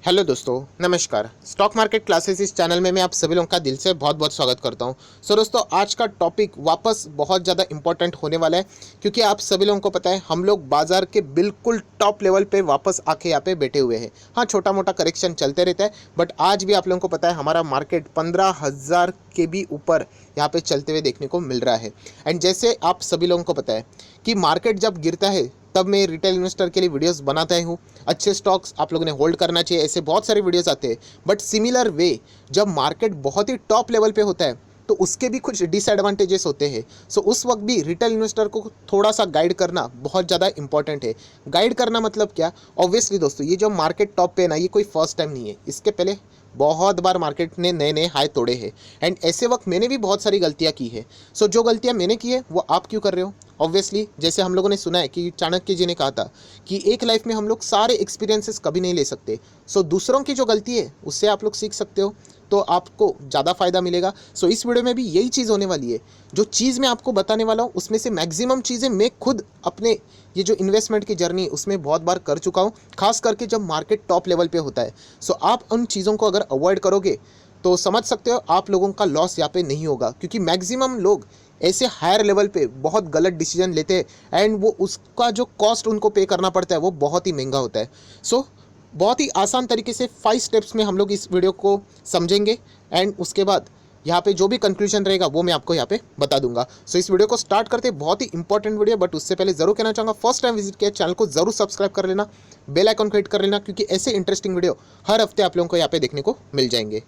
Hello दोस्तों, नमस्कार। Stock market classes इस चैनल में मैं आप सभी लोगों का दिल से बहुत बहुत स्वागत करता हूं। दोस्तों, आज का टॉपिक वापस बहुत ज़्यादा इंपॉर्टेंट होने वाला है, क्योंकि आप सभी लोगों को पता है हम लोग बाजार के बिल्कुल टॉप लेवल पे वापस आके यहाँ पे बैठे हुए हैं। हाँ, छोटा मोटा करेक्शन चलते रहता है, बट आज भी आप लोगों को पता है हमारा मार्केट 15,000 के भी ऊपर यहाँ पे चलते हुए देखने को मिल रहा है। एंड जैसे आप सभी लोगों को पता है कि मार्केट जब गिरता है तब मैं रिटेल इन्वेस्टर के लिए वीडियोस बनाता ही हूँ। अच्छे स्टॉक्स आप लोगों ने होल्ड करना चाहिए, ऐसे बहुत सारे वीडियोस आते हैं। बट सिमिलर वे, जब मार्केट बहुत ही टॉप लेवल पे होता है तो उसके भी कुछ डिसएडवांटेजेस होते हैं। सो उस वक्त भी रिटेल इन्वेस्टर को थोड़ा सा गाइड करना बहुत ज़्यादा इंपॉर्टेंट है। गाइड करना मतलब क्या? ऑब्वियसली दोस्तों, ये जो मार्केट टॉप पे है ना, ये कोई फर्स्ट टाइम नहीं है। इसके पहले बहुत बार मार्केट ने नए नए हाई तोड़े हैं। एंड ऐसे वक्त मैंने भी बहुत सारी गलतियां की है। सो जो गलतियां मैंने की है वो आप क्यों कर रहे हो? ऑब्वियसली, जैसे हम लोगों ने सुना है कि चाणक्य जी ने कहा था कि एक लाइफ में हम लोग सारे एक्सपीरियंसेस कभी नहीं ले सकते। सो दूसरों की जो गलती है उससे आप लोग सीख सकते हो, तो आपको ज़्यादा फायदा मिलेगा। सो इस वीडियो में भी यही चीज़ होने वाली है। जो चीज़ मैं आपको बताने वाला हूँ उसमें से मैक्सिमम चीज़ें मैं खुद अपने ये जो इन्वेस्टमेंट की जर्नी उसमें बहुत बार कर चुका हूँ, खास करके जब मार्केट टॉप लेवल पे होता है। सो आप उन चीज़ों को अगर अवॉइड करोगे तो समझ सकते हो आप लोगों का लॉस यहाँ पे नहीं होगा, क्योंकि मैक्सिमम लोग ऐसे हायर लेवल पे बहुत गलत डिसीजन लेते हैं एंड वो उसका जो कॉस्ट उनको पे करना पड़ता है वो बहुत ही महंगा होता है। सो बहुत ही आसान तरीके से 5 स्टेप्स में हम लोग इस वीडियो को समझेंगे एंड उसके बाद यहाँ पे जो भी कंक्लूजन रहेगा वो मैं आपको यहाँ पे बता दूंगा। सो इस वीडियो को स्टार्ट करते हैं। बहुत ही इंपॉर्टेंट वीडियो, बट उससे पहले जरूर कहना चाहूँगा, फर्स्ट टाइम विजिट किया चैनल को जरूर सब्सक्राइब कर लेना, बेल आइकन को हिट कर लेना, क्योंकि ऐसे इंटरेस्टिंग वीडियो हर हफ्ते आप लोगों को यहाँ पे देखने को मिल जाएंगे।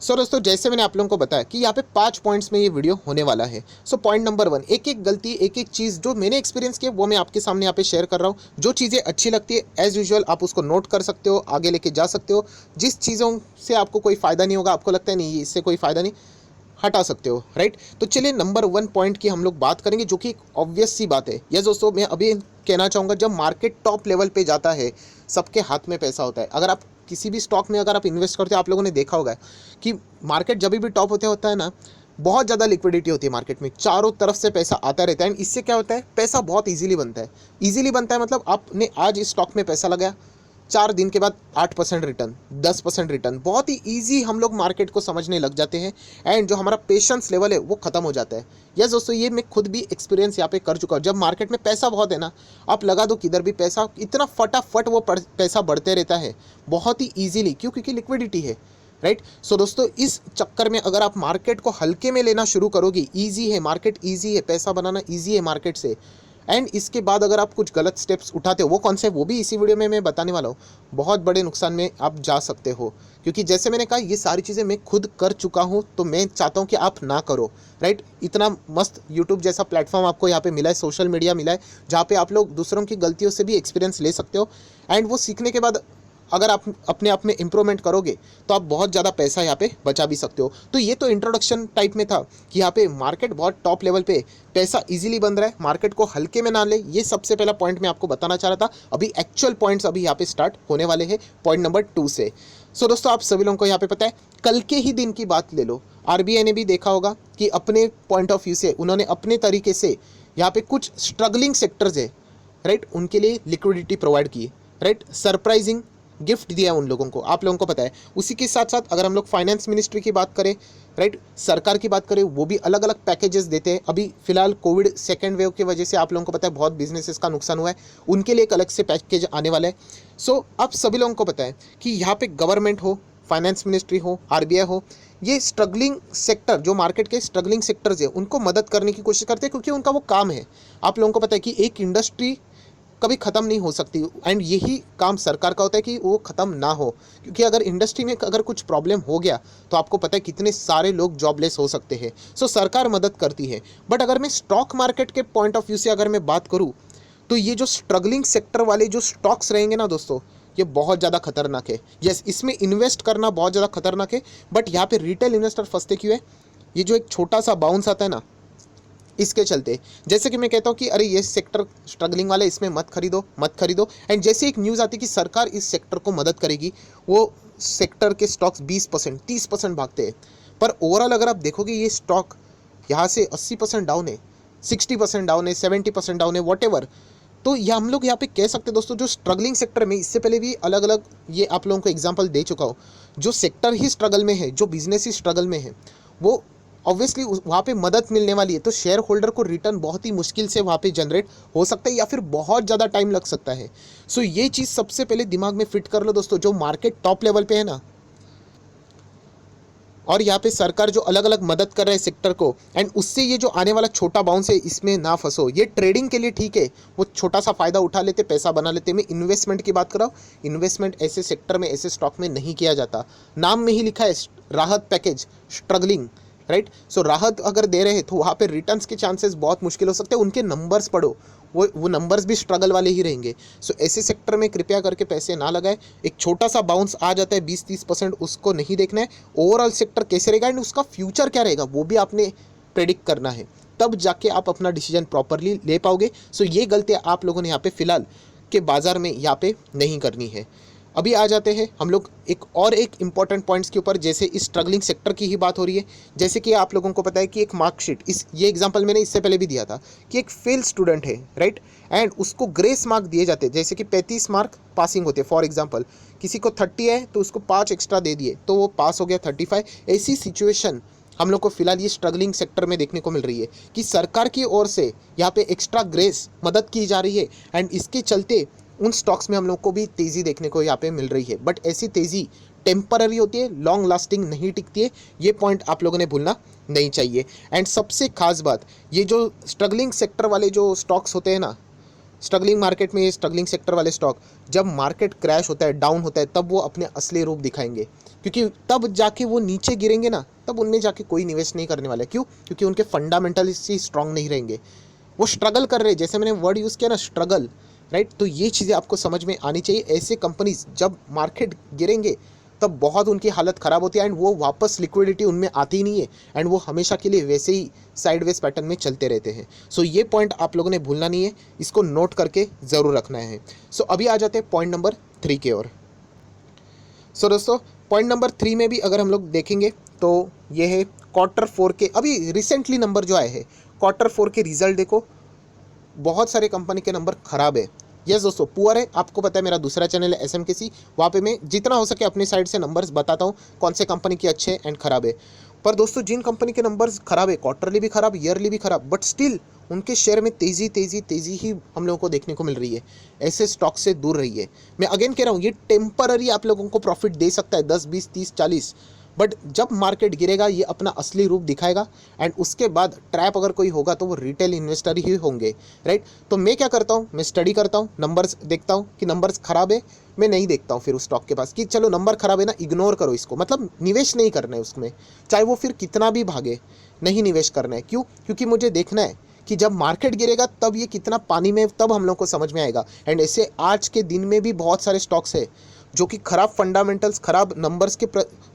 सो दोस्तों, जैसे मैंने आप लोगों को बताया कि यहाँ पे 5 पॉइंट्स में ये वीडियो होने वाला है। सो पॉइंट नंबर 1, एक एक गलती, एक एक चीज़ जो मैंने एक्सपीरियंस किया वो मैं आपके सामने यहाँ पे शेयर कर रहा हूँ। जो चीज़ें अच्छी लगती है एज यूजुअल आप उसको नोट कर सकते हो, आगे लेके जा सकते हो। जिस चीज़ों से आपको कोई फ़ायदा नहीं होगा, आपको लगता है नहीं इससे कोई फ़ायदा नहीं, हटा सकते हो, राइट। तो चलिए नंबर 1 पॉइंट की हम लोग बात करेंगे, जो कि एक ऑब्वियस सी बात है। यस दोस्तों, मैं अभी कहना चाहूँगा, जब मार्केट टॉप लेवल पे जाता है सबके हाथ में पैसा होता है। अगर आप किसी भी स्टॉक में अगर आप इन्वेस्ट करते हो, आप लोगों ने देखा होगा कि मार्केट जब भी टॉप होता है ना, बहुत ज़्यादा लिक्विडिटी होती है मार्केट में, चारों तरफ से पैसा आता रहता है। एंड इससे क्या होता है, पैसा बहुत ईजिली बनता है। ईजिली बनता है मतलब आपने आज इस स्टॉक में पैसा लगाया, 4 दिन के बाद 8% रिटर्न, 10% रिटर्न, बहुत ही ईजी हम लोग मार्केट को समझने लग जाते हैं। एंड जो हमारा पेशेंस लेवल है वो खत्म हो जाता है। यस दोस्तों, ये मैं खुद भी एक्सपीरियंस यहाँ पे कर चुका हूँ। जब मार्केट में पैसा बहुत है ना, आप लगा दो किधर भी पैसा, इतना फटाफट वो पैसा बढ़ते रहता है बहुत ही ईजिली। क्यों? क्योंकि लिक्विडिटी है, राइट। सो दोस्तों, इस चक्कर में अगर आप मार्केट को हल्के में लेना शुरू करोगे, ईजी है मार्केट, ईजी है पैसा बनाना, ईजी है मार्केट से, एंड इसके बाद अगर आप कुछ गलत स्टेप्स उठाते हो, वो कौन से, वो भी इसी वीडियो में मैं बताने वाला हूँ, बहुत बड़े नुकसान में आप जा सकते हो। क्योंकि जैसे मैंने कहा, ये सारी चीज़ें मैं खुद कर चुका हूँ, तो मैं चाहता हूँ कि आप ना करो, राइट। इतना मस्त यूट्यूब जैसा प्लेटफॉर्म आपको यहाँ पे मिला है, सोशल मीडिया मिला है, जहाँ पे आप लोग दूसरों की गलतियों से भी एक्सपीरियंस ले सकते हो। एंड वो सीखने के बाद अगर आप अपने आप में इंप्रूवमेंट करोगे तो आप बहुत ज़्यादा पैसा यहाँ पे बचा भी सकते हो। तो ये तो इंट्रोडक्शन टाइप में था कि यहाँ पे मार्केट बहुत टॉप लेवल पे पैसा इजीली बन रहा है, मार्केट को हल्के में ना ले। ये सबसे पहला पॉइंट मैं आपको बताना चाह रहा था। अभी एक्चुअल पॉइंट्स अभी यहाँ पे स्टार्ट होने वाले हैं पॉइंट नंबर 2 से। सो दोस्तों, आप सभी लोगों को यहाँ पे पता है, कल के ही दिन की बात ले लो, आरबीआई ने भी देखा होगा कि अपने पॉइंट ऑफ व्यू से उन्होंने अपने तरीके से यहाँ पे कुछ स्ट्रगलिंग सेक्टर्स है, राइट, उनके लिए लिक्विडिटी प्रोवाइड की, राइट। सरप्राइजिंग गिफ्ट दिया उन लोगों को, आप लोगों को पता है। उसी के साथ साथ अगर हम लोग फाइनेंस मिनिस्ट्री की बात करें, राइट, सरकार की बात करें, वो भी अलग अलग पैकेजेस देते हैं। अभी फिलहाल कोविड सेकेंड वेव की वजह से आप लोगों को पता है बहुत बिजनेसेस का नुकसान हुआ है, उनके लिए एक अलग से पैकेज आने वाला है। सो आप सभी लोगों को पता है कि यहाँ पे गवर्नमेंट हो, फाइनेंस मिनिस्ट्री हो, आरबीआई हो, ये स्ट्रगलिंग सेक्टर, जो मार्केट के स्ट्रगलिंग सेक्टर्स है, उनको मदद करने की कोशिश करते हैं, क्योंकि उनका वो काम है। आप लोगों को पता है कि एक इंडस्ट्री कभी ख़त्म नहीं हो सकती, एंड यही काम सरकार का होता है कि वो ख़त्म ना हो। क्योंकि अगर इंडस्ट्री में अगर कुछ प्रॉब्लम हो गया तो आपको पता है कितने सारे लोग जॉबलेस हो सकते हैं। सो सरकार मदद करती है। बट अगर मैं स्टॉक मार्केट के पॉइंट ऑफ व्यू से अगर मैं बात करूँ, तो ये जो स्ट्रगलिंग सेक्टर वाले जो स्टॉक्स रहेंगे ना दोस्तों, ये बहुत ज़्यादा खतरनाक है। यस, इसमें इन्वेस्ट करना बहुत ज़्यादा खतरनाक है। बट यहाँ पे रिटेल इन्वेस्टर फंसते क्यों है? ये जो एक छोटा सा बाउंस आता है ना, इसके चलते, जैसे कि मैं कहता हूँ कि अरे ये सेक्टर स्ट्रगलिंग वाला है, इसमें मत खरीदो मत खरीदो। एंड जैसे एक न्यूज़ आती है कि सरकार इस सेक्टर को मदद करेगी, वो सेक्टर के स्टॉक्स 20% 30% भागते हैं। पर ओवरऑल अगर आप देखोगे, ये स्टॉक यहाँ से 80% डाउन है, 60% डाउन है, 70% डाउन है, वॉट एवर, तो ये हम लोग यहाँ पे कह सकते हैं दोस्तों, जो स्ट्रगलिंग सेक्टर में, इससे पहले भी अलग अलग ये आप लोगों को एग्जांपल दे चुका हूँ, जो सेक्टर ही स्ट्रगल में है, जो बिजनेस ही स्ट्रगल में है, वो ऑब्वियसली वहाँ पे मदद मिलने वाली है, तो शेयर होल्डर को रिटर्न बहुत ही मुश्किल से वहाँ पे जनरेट हो सकता है या फिर बहुत ज़्यादा टाइम लग सकता है। सो ये चीज़ सबसे पहले दिमाग में फिट कर लो दोस्तों, जो मार्केट टॉप लेवल पे है ना, और यहाँ पे सरकार जो अलग अलग मदद कर रहा है सेक्टर को, एंड उससे ये जो आने वाला छोटा बाउंस है इसमें ना फंसो। ये ट्रेडिंग के लिए ठीक है, वो छोटा सा फायदा उठा लेते, पैसा बना लेते। मैं इन्वेस्टमेंट की बात कर रहा हूँ, इन्वेस्टमेंट ऐसे सेक्टर में, ऐसे स्टॉक में नहीं किया जाता। नाम में ही लिखा है राहत पैकेज, स्ट्रगलिंग, राइट। सो राहत अगर दे रहे हैं तो वहाँ पे रिटर्न्स के चांसेस बहुत मुश्किल हो सकते हैं। उनके नंबर्स पढ़ो, वो नंबर्स भी स्ट्रगल वाले ही रहेंगे। सो ऐसे सेक्टर में कृपया करके पैसे ना लगाए। एक छोटा सा बाउंस आ जाता है 20-30%, उसको नहीं देखना है। ओवरऑल सेक्टर कैसे रहेगा एंड उसका फ्यूचर क्या रहेगा वो भी आपने प्रेडिक्ट करना है, तब जाके आप अपना डिसीजन प्रॉपरली ले पाओगे। सो ये गलतियाँ आप लोगों ने यहाँ पे फिलहाल के बाजार में यहाँ पे नहीं करनी है। अभी आ जाते हैं हम लोग एक इम्पॉर्टेंट पॉइंट्स के ऊपर, जैसे इस स्ट्रगलिंग सेक्टर की ही बात हो रही है। जैसे कि आप लोगों को पता है कि एक मार्कशीट, ये एग्जांपल मैंने इससे पहले भी दिया था कि एक फेल स्टूडेंट है, राइट, एंड उसको ग्रेस मार्क दिए जाते हैं। जैसे कि 35 मार्क पासिंग होते हैं, फॉर एग्जांपल किसी को 30 है तो उसको 5 एक्स्ट्रा दे दिए तो वो पास हो गया 35। ऐसी सिचुएशन हम लोग को फिलहाल ये स्ट्रगलिंग सेक्टर में देखने को मिल रही है कि सरकार की ओर से यहाँ पे एक्स्ट्रा ग्रेस मदद की जा रही है, एंड इसके चलते उन स्टॉक्स में हम लोग को भी तेज़ी देखने को यहाँ पे मिल रही है। बट ऐसी तेज़ी टेम्पररी होती है, लॉन्ग लास्टिंग नहीं टिकती है। ये पॉइंट आप लोगों ने भूलना नहीं चाहिए। एंड सबसे खास बात, ये जो स्ट्रगलिंग सेक्टर वाले जो स्टॉक्स होते हैं ना, स्ट्रगलिंग मार्केट में ये स्ट्रगलिंग सेक्टर वाले स्टॉक, जब मार्केट क्रैश होता है, डाउन होता है, तब वो अपने असली रूप दिखाएंगे। क्योंकि तब जाके वो नीचे गिरेंगे ना, तब उनमें जाके कोई निवेश नहीं करने वाला है। क्यों? क्योंकि उनके फंडामेंटल्स ही स्ट्रांग नहीं रहेंगे। वो स्ट्रगल कर रहे हैं, जैसे मैंने वर्ड यूज़ किया ना, स्ट्रगल, राइट। तो ये चीज़ें आपको समझ में आनी चाहिए। ऐसे कंपनीज जब मार्केट गिरेंगे तब बहुत उनकी हालत ख़राब होती है, एंड वो वापस लिक्विडिटी उनमें आती ही नहीं है, एंड वो हमेशा के लिए वैसे ही साइडवेज पैटर्न में चलते रहते हैं। सो ये पॉइंट आप लोगों ने भूलना नहीं है, इसको नोट करके ज़रूर रखना है। सो अभी आ जाते हैं पॉइंट नंबर 3 की ओर। सो दोस्तों, पॉइंट नंबर 3 में भी अगर हम लोग देखेंगे तो ये है Q4 के अभी रिसेंटली नंबर जो आए हैं, Q4 के रिजल्ट देखो, बहुत सारे कंपनी के नंबर खराब है। यस दोस्तों, पुअर है। आपको पता है मेरा दूसरा चैनल है SMKC, वहाँ पे मैं जितना हो सके अपनी साइड से नंबर्स बताता हूँ कौन से कंपनी के अच्छे एंड खराब है। पर दोस्तों, जिन कंपनी के नंबर्स खराब है, क्वार्टरली भी खराब, ईयरली भी खराब, बट स्टिल उनके शेयर में तेज़ी ही हम लोगों को देखने को मिल रही है। ऐसे स्टॉक से दूर रहिए। मैं अगेन कह रहा हूँ, ये टेम्पररी आप लोगों को प्रॉफिट दे सकता है 10, 20, 30, 40, बट जब मार्केट गिरेगा ये अपना असली रूप दिखाएगा, एंड उसके बाद ट्रैप अगर कोई होगा तो वो रिटेल इन्वेस्टर ही होंगे, राइट। तो मैं क्या करता हूँ, मैं स्टडी करता हूँ, नंबर्स देखता हूँ कि नंबर्स खराब है, मैं नहीं देखता हूँ फिर उस स्टॉक के पास कि चलो नंबर खराब है ना, इग्नोर करो इसको, मतलब निवेश नहीं करना है उसमें, चाहे वो फिर कितना भी भागे, नहीं निवेश करना है। क्यों? क्योंकि मुझे देखना है कि जब मार्केट गिरेगा तब ये कितना पानी में, तब हम लोग को समझ में आएगा। एंड ऐसे आज के दिन में भी बहुत सारे स्टॉक्स है जो कि खराब फंडामेंटल्स, खराब नंबर्स के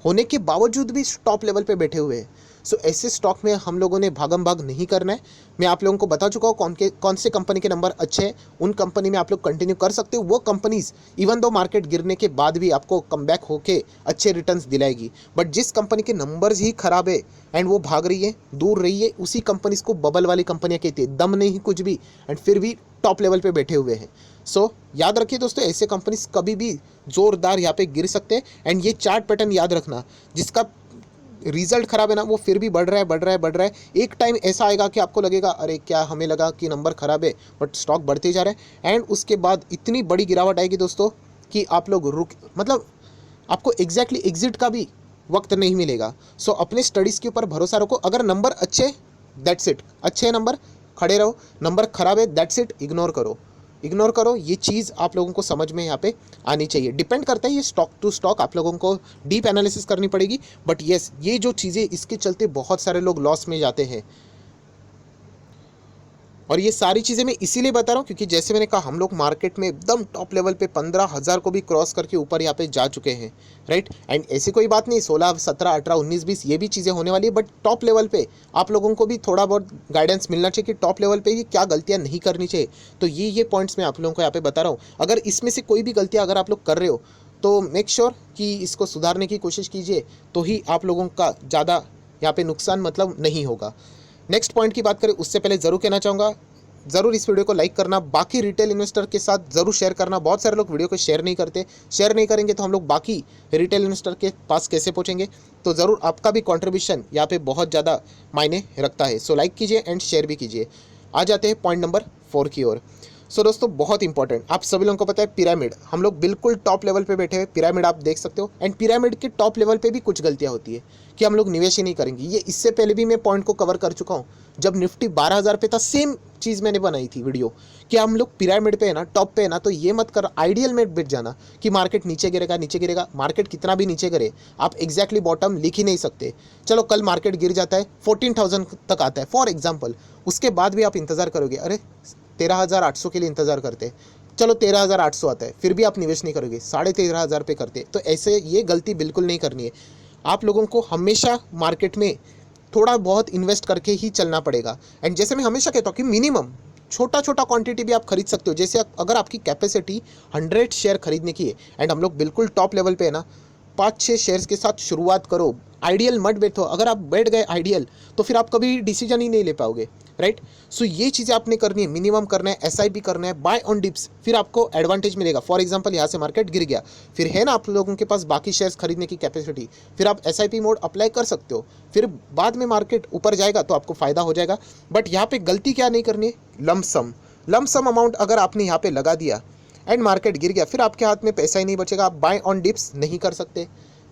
होने के बावजूद भी टॉप लेवल पे बैठे हुए हैं। सो ऐसे स्टॉक में हम लोगों ने भागम भाग नहीं करना है। मैं आप लोगों को बता चुका हूँ कौन से कंपनी के नंबर अच्छे हैं, उन कंपनी में आप लोग कंटिन्यू कर सकते हो। वो कंपनीज इवन दो मार्केट गिरने के बाद भी आपको कम बैक होके अच्छे रिटर्न्स दिलाएगी। बट जिस कंपनी के नंबर्स ही खराब है एंड वो भाग रही है, दूर रही है, उसी कंपनीज को बबल वाली कंपनियाँ कहती है, दम नहीं कुछ भी, एंड फिर भी टॉप लेवल पे बैठे हुए हैं। सो याद रखिए दोस्तों, ऐसे कंपनीज कभी भी जोरदार यहाँ पे गिर सकते हैं। एंड ये चार्ट पैटर्न याद रखना, जिसका रिजल्ट खराब है ना, वो फिर भी बढ़ रहा है। एक टाइम ऐसा आएगा कि आपको लगेगा अरे क्या, हमें लगा कि नंबर खराब है बट स्टॉक बढ़ते जा रहा है, एंड उसके बाद इतनी बड़ी गिरावट आएगी दोस्तों कि आप लोग मतलब आपको एग्जैक्टली एग्जिट का भी वक्त नहीं मिलेगा। सो अपने स्टडीज़ के ऊपर भरोसा रखो। अगर नंबर अच्छे, दैट्स इट, अच्छे नंबर, खड़े रहो। नंबर खराब है, दैट्स इट, इग्नोर करो। ये चीज़ आप लोगों को समझ में यहाँ पे आनी चाहिए। डिपेंड करता है, ये स्टॉक टू स्टॉक आप लोगों को डीप एनालिसिस करनी पड़ेगी। बट येस, ये जो चीज़ें, इसके चलते बहुत सारे लोग लॉस में जाते हैं। और ये सारी चीज़ें मैं इसीलिए बता रहा हूँ क्योंकि जैसे मैंने कहा, हम लोग मार्केट में एकदम टॉप लेवल पे 15,000 को भी क्रॉस करके ऊपर यहाँ पे जा चुके हैं, राइट। एंड ऐसी कोई बात नहीं, 16, 17, 18, 19, 20 ये भी चीज़ें होने वाली है। बट टॉप लेवल पे आप लोगों को भी थोड़ा बहुत गाइडेंस मिलना चाहिए कि टॉप लेवल पे ये क्या गलतियाँ नहीं करनी चाहिए। तो ये पॉइंट्स मैं आप लोगों को यहाँ पे बता रहा हूँ। अगर इसमें से कोई भी गलतियाँ अगर आप लोग कर रहे हो तो मेक श्योर कि इसको सुधारने की कोशिश कीजिए, तो ही आप लोगों का ज़्यादा यहाँ पे नुकसान मतलब नहीं होगा। नेक्स्ट पॉइंट की बात करें उससे पहले ज़रूर कहना चाहूँगा, ज़रूर इस वीडियो को लाइक करना, बाकी रिटेल इन्वेस्टर के साथ ज़रूर शेयर करना। बहुत सारे लोग वीडियो को शेयर नहीं करते, शेयर नहीं करेंगे तो हम लोग बाकी रिटेल इन्वेस्टर के पास कैसे पहुँचेंगे। तो ज़रूर आपका भी कॉन्ट्रीब्यूशन यहाँ पे बहुत ज़्यादा मायने रखता है। सो लाइक कीजिए एंड शेयर भी कीजिए। आ जाते हैं पॉइंट नंबर 4 की ओर। सो दोस्तों बहुत इंपॉर्टेंट, आप सभी लोगों को पता है पिरामिड, हम लोग बिल्कुल टॉप लेवल पे बैठे हुए, पिरामिड आप देख सकते हो। एंड पिरामिड के टॉप लेवल पे भी कुछ गलतियां होती है कि हम लोग निवेश ही नहीं करेंगे। ये इससे पहले भी मैं पॉइंट को कवर कर चुका हूँ, जब निफ्टी 12,000 पे था, सेम चीज़ मैंने बनाई थी वीडियो कि हम लोग पिरामिड पे है ना, टॉप पे है ना, तो ये मत कर आइडियल में बैठ जाना कि मार्केट नीचे गिरेगा नीचे गिरेगा। मार्केट कितना भी नीचे गिरे आप एग्जैक्टली बॉटम लिख ही नहीं सकते। चलो कल मार्केट गिर जाता है 14,000 तक आता है फॉर एग्जाम्पल, उसके बाद भी आप इंतज़ार करोगे, अरे 13,800 के लिए इंतज़ार करते, चलो 13,800 आता है, फिर भी आप निवेश नहीं करोगे, 13,500 पे करते। तो ऐसे ये गलती बिल्कुल नहीं करनी है। आप लोगों को हमेशा मार्केट में थोड़ा बहुत इन्वेस्ट करके ही चलना पड़ेगा। एंड जैसे मैं हमेशा कहता हूँ कि मिनिमम छोटा छोटा क्वांटिटी भी आप खरीद सकते हो। जैसे अगर आपकी कैपेसिटी 100 शेयर खरीदने की है एंड हम लोग बिल्कुल टॉप लेवल पे है ना, 5-6 शेयर्स के साथ शुरुआत करो। आइडियल मत बैठो, अगर आप बैठ गए आइडियल तो फिर आप कभी डिसीजन ही नहीं ले पाओगे, राइट। सो ये चीज़ें आपने करनी है, मिनिमम करना है, एसआईपी करना है, बाय ऑन डिप्स, फिर आपको एडवांटेज मिलेगा। फॉर एग्जांपल यहाँ से मार्केट गिर गया, फिर है ना आप लोगों के पास बाकी शेयर्स खरीदने की कैपेसिटी, फिर आप एसआईपी मोड अप्लाई कर सकते हो, फिर बाद में मार्केट ऊपर जाएगा तो आपको फ़ायदा हो जाएगा। बट यहाँ पे गलती क्या नहीं करनी है, लमसम अमाउंट अगर आपने यहाँ पे लगा दिया एंड मार्केट गिर गया, फिर आपके हाथ में पैसा ही नहीं बचेगा, आप बाय ऑन डिप्स नहीं कर सकते,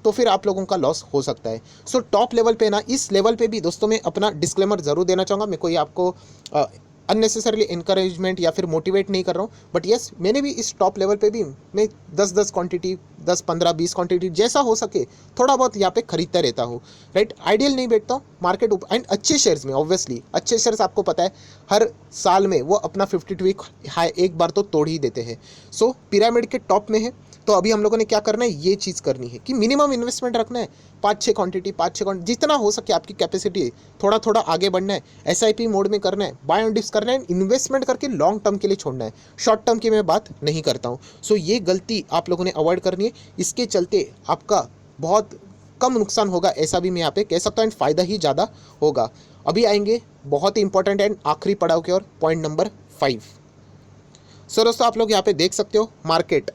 तो फिर आप लोगों का लॉस हो सकता है। सो टॉप लेवल पे ना, इस लेवल पे भी दोस्तों मैं अपना डिस्क्लेमर ज़रूर देना चाहूँगा। मैं कोई आपको अननेसेसरली इंकरेजमेंट या फिर मोटिवेट नहीं कर रहा हूँ, बट येस मैंने भी इस टॉप लेवल पे भी मैं 10-10 क्वांटिटी, 10-15-20 क्वांटिटी जैसा हो सके थोड़ा बहुत यहाँ पे खरीदता रहता हूँ, राइट। आइडियल नहीं बैठता हूँ मार्केट ऊपर। एंड अच्छे शेयर्स में ऑब्वियसली, अच्छे शेयर्स आपको पता है हर साल में वो अपना 52 वीक हाई एक बार तो तोड़ ही देते हैं। सो पिरामिड के टॉप में है, तो अभी हम लोगों ने क्या करना है, ये चीज़ करनी है कि मिनिमम इन्वेस्टमेंट रखना है, 5-6 क्वांटिटी जितना हो सके आपकी कैपेसिटी, थोड़ा थोड़ा आगे बढ़ना है, एसआईपी मोड में करना है, बाय ऑन डिप्स करना है, इन्वेस्टमेंट करके लॉन्ग टर्म के लिए छोड़ना है, शॉर्ट टर्म की मैं बात नहीं करता हूँ। सो ये गलती आप लोगों ने अवॉइड करनी है, इसके चलते आपका बहुत कम नुकसान होगा, ऐसा भी मैं यहाँ पे कह सकता हूँ, एंड फायदा ही ज़्यादा होगा। अभी आएंगे बहुत ही इंपॉर्टेंट एंड आखिरी पड़ाव की ओर, पॉइंट नंबर 5। सो दोस्तों आप लोग यहाँ पे देख सकते हो मार्केट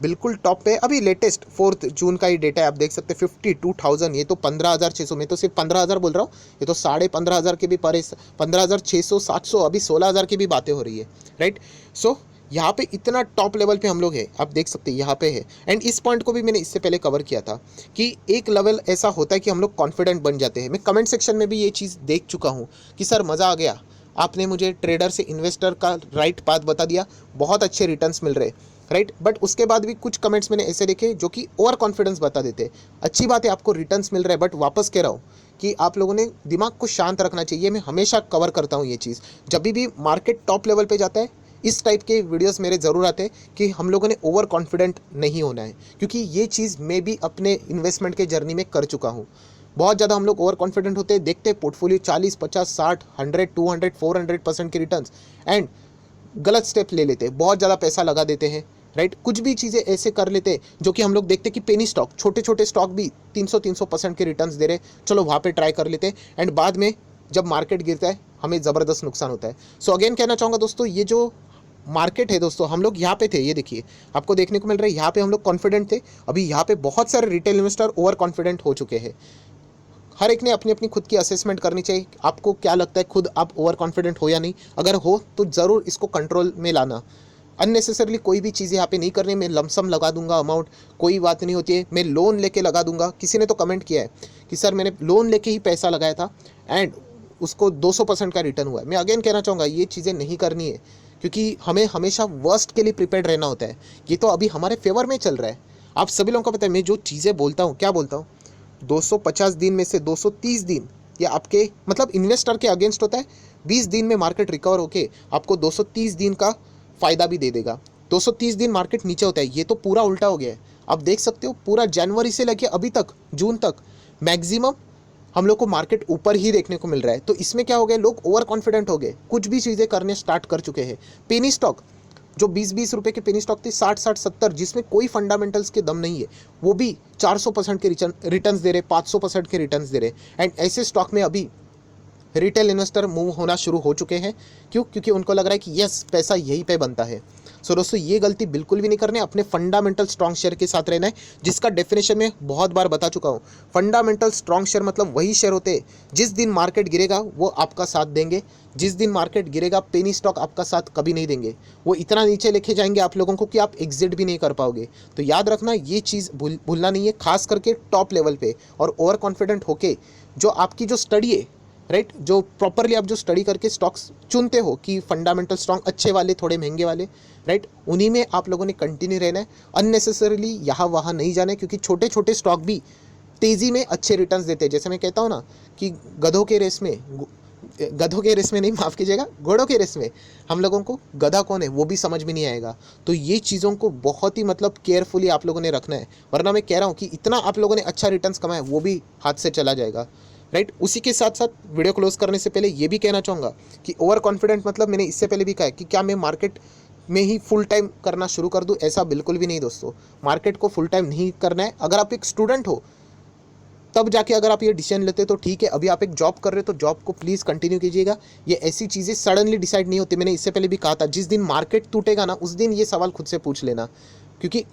बिल्कुल टॉप पे, अभी लेटेस्ट 4 जून का ही डेटा है, आप देख सकते हैं 52,000, ये तो 15,600, मैं तो सिर्फ 15,000 बोल रहा हूँ, ये तो 15,500 के भी परे, 15,600, 700, अभी 16,000 की भी बातें हो रही है, राइट। सो यहाँ पे इतना टॉप लेवल पे हम लोग हैं, आप देख सकते हैं यहाँ पे है। एंड इस पॉइंट को भी मैंने इससे पहले कवर किया था कि एक लेवल ऐसा होता है कि हम लोग कॉन्फिडेंट बन जाते हैं। मैं कमेंट सेक्शन में भी ये चीज़ देख चुका हूँ कि सर मज़ा आ गया, आपने मुझे ट्रेडर से इन्वेस्टर का राइट पाथ बता दिया, बहुत अच्छे रिटर्न्स मिल रहे, राइट। बट उसके बाद भी कुछ कमेंट्स मैंने ऐसे देखे जो कि ओवर कॉन्फिडेंस बता देते। अच्छी बात है आपको रिटर्न्स मिल रहे हैं, बट वापस कह रहा हूँ कि आप लोगों ने दिमाग को शांत रखना चाहिए। मैं हमेशा कवर करता हूँ ये चीज़, जब भी मार्केट टॉप लेवल पे जाता है इस टाइप के वीडियोस मेरे ज़रूर आते हैं कि हम लोगों ने ओवर कॉन्फिडेंट नहीं होना है, क्योंकि ये चीज़ मैं भी अपने इन्वेस्टमेंट के जर्नी में कर चुका हूँ। बहुत ज़्यादा हम लोग ओवर कॉन्फिडेंट होते हैं, देखते हैं पोर्टफोलियो 40, 50, 60, 100, 200, 400% के रिटर्न्स, एंड गलत स्टेप ले लेते हैं, बहुत ज़्यादा पैसा लगा देते हैं, राइट। कुछ भी चीज़ें ऐसे कर लेते हैं जो कि हम लोग देखते हैं कि पेनी स्टॉक, छोटे छोटे स्टॉक भी 300% के रिटर्न्स दे रहे, चलो वहाँ पे ट्राई कर लेते हैं, एंड बाद में जब मार्केट गिरता है हमें ज़बरदस्त नुकसान होता है। सो अगेन कहना चाहूँगा दोस्तों, ये जो मार्केट है दोस्तों, हम लोग यहाँ पे थे, ये देखिए आपको देखने को मिल रहा है, यहाँ पे हम लोग कॉन्फिडेंट थे, अभी यहाँ पे बहुत सारे रिटेल इन्वेस्टर ओवर कॉन्फिडेंट हो चुके हैं। हर एक ने अपनी अपनी खुद की असेसमेंट करनी चाहिए। आपको क्या लगता है, खुद आप ओवर कॉन्फिडेंट हो या नहीं? अगर हो तो ज़रूर इसको कंट्रोल में लाना। अननेसेसरली कोई भी चीज़ें यहाँ पे नहीं करनी। मैं लमसम लगा दूंगा अमाउंट, कोई बात नहीं होती है, मैं लोन लेके लगा दूंगा। किसी ने तो कमेंट किया है कि सर मैंने लोन लेके ही पैसा लगाया था एंड उसको 200% का रिटर्न हुआ है। मैं अगेन कहना चाहूँगा ये चीज़ें नहीं करनी है, क्योंकि हमें हमेशा वर्स्ट के लिए प्रिपेयर्ड रहना होता है। ये तो अभी हमारे फेवर में चल रहा है। आप सभी लोगों को पता है मैं जो चीज़ें बोलता हूँ, क्या बोलता हूँ, 250 दिन में से 230 दिन ये आपके मतलब इन्वेस्टर के अगेंस्ट होता है। 20 दिन में मार्केट रिकवर होके आपको 230 दिन का फ़ायदा भी दे देगा। 230 दिन मार्केट नीचे होता है, ये तो पूरा उल्टा हो गया है। आप देख सकते हो पूरा जनवरी से लेके अभी तक जून तक मैक्सिमम हम लोग को मार्केट ऊपर ही देखने को मिल रहा है। तो इसमें क्या हो गया, लोग ओवर कॉन्फिडेंट हो गए, कुछ भी चीज़ें करने स्टार्ट कर चुके हैं। पेनी स्टॉक जो 20-20 रुपए के पेनी स्टॉक थे 60-70 जिसमें कोई फंडामेंटल्स के दम नहीं है, वो भी 400% के रिटर्न्स दे रहे, 500% के रिटर्न्स दे रहे। एंड ऐसे स्टॉक में अभी रिटेल इन्वेस्टर मूव होना शुरू हो चुके हैं। क्यों? क्योंकि उनको लग रहा है कि यस, पैसा यहीं पे बनता है। सो दोस्तों, ये गलती बिल्कुल भी नहीं करनी है, अपने फंडामेंटल स्ट्रॉन्ग शेयर के साथ रहना है, जिसका डेफिनेशन में बहुत बार बता चुका हूँ। फंडामेंटल स्ट्रॉन्ग शेयर मतलब वही शेयर होते हैं जिस दिन मार्केट गिरेगा वो आपका साथ देंगे, जिस दिन मार्केट गिरेगा पेनी स्टॉक आपका साथ कभी नहीं देंगे। वो इतना नीचे लेके जाएंगे आप लोगों को कि आप एग्जिट भी नहीं कर पाओगे। तो याद रखना, ये चीज़ भूलना नहीं है, खास करके टॉप लेवल पे। और ओवर कॉन्फिडेंट होके जो आपकी जो स्टडी है, राइट, जो प्रॉपरली आप जो स्टडी करके स्टॉक्स चुनते हो कि फंडामेंटल स्ट्रॉन्ग, अच्छे वाले, थोड़े महंगे वाले, राइट, उन्हीं में आप लोगों ने कंटिन्यू रहना है। अननेसेसरीली यहाँ वहाँ नहीं जाना है, क्योंकि छोटे छोटे स्टॉक भी तेज़ी में अच्छे रिटर्न्स देते हैं। जैसे मैं कहता हूँ ना कि गधों के रेस में नहीं, माफ़ कीजिएगा, घोड़ों के रेस में हम लोगों को गधा कौन है वो भी समझ में नहीं आएगा। तो ये चीज़ों को बहुत ही मतलब केयरफुली आप लोगों ने रखना है, वरना मैं कह रहा हूँ कि इतना आप लोगों ने अच्छा रिटर्न्स कमाया वो भी हाथ से चला जाएगा, राइट। उसी के साथ साथ वीडियो क्लोज करने से पहले ये भी कहना चाहूँगा कि ओवर कॉन्फिडेंट मतलब मैंने इससे पहले भी कहा है कि क्या मैं मार्केट में ही फुल टाइम करना शुरू कर दूँ, ऐसा बिल्कुल भी नहीं दोस्तों। मार्केट को फुल टाइम नहीं करना है। अगर आप एक स्टूडेंट हो तब जाके अगर आप ये डिसीजन लेते तो ठीक है। अभी आप एक जॉब कर रहे हो तो जॉब को प्लीज़ कंटिन्यू कीजिएगा। ये ऐसी चीज़ें सडनली डिसाइड नहीं होती। मैंने इससे पहले भी कहा था, जिस दिन मार्केट टूटेगा ना उस दिन ये सवाल खुद से पूछ लेना, क्योंकि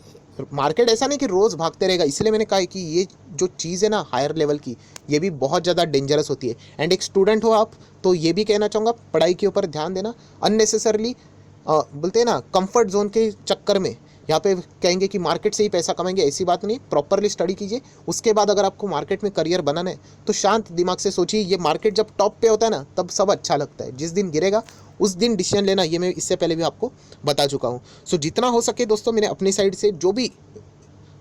मार्केट ऐसा नहीं कि रोज़ भागते रहेगा। इसलिए मैंने कहा है कि ये जो चीज़ है ना हायर लेवल की, ये भी बहुत ज़्यादा डेंजरस होती है। एंड एक स्टूडेंट हो आप तो ये भी कहना चाहूँगा, पढ़ाई के ऊपर ध्यान देना। अननेसेसरली बोलते हैं ना कंफर्ट जोन के चक्कर में यहाँ पे कहेंगे कि मार्केट से ही पैसा कमाएंगे, ऐसी बात नहीं। प्रॉपरली स्टडी कीजिए, उसके बाद अगर आपको मार्केट में करियर बनाना है तो शांत दिमाग से सोचिए। ये मार्केट जब टॉप पे होता है ना तब सब अच्छा लगता है, जिस दिन गिरेगा उस दिन डिसीजन लेना, ये मैं इससे पहले भी आपको बता चुका हूँ। सो जितना हो सके दोस्तों, मैंने अपनी साइड से जो भी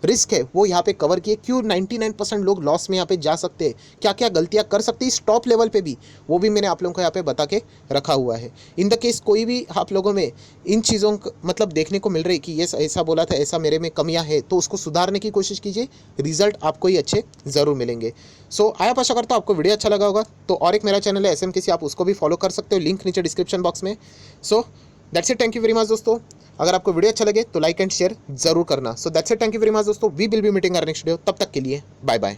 रिस्क है वो यहाँ पे कवर किए। क्यों 99% लोग लॉस में यहाँ पे जा सकते हैं, क्या क्या गलतियाँ कर सकते हैं इस टॉप लेवल पे भी, वो भी मैंने आप लोगों को यहाँ पे बता के रखा हुआ है। इन द केस कोई भी आप लोगों में इन चीज़ों मतलब देखने को मिल रही कि ये ऐसा बोला था, ऐसा मेरे में कमियाँ है, तो उसको सुधारने की कोशिश कीजिए। रिजल्ट आपको ही अच्छे ज़रूर मिलेंगे। सो आया आशा करता हूँ आपको वीडियो अच्छा लगा होगा। तो और एक मेरा चैनल है SMKC, आप उसको भी फॉलो कर सकते हो, लिंक नीचे डिस्क्रिप्शन बॉक्स में। सो that's it, thank you very much दोस्तों। अगर आपको वीडियो अच्छा लगे तो लाइक एंड शेयर जरूर करना। So that's it, thank you very much दोस्तों। We will be meeting our next video. तब तक के लिए बाय बाय।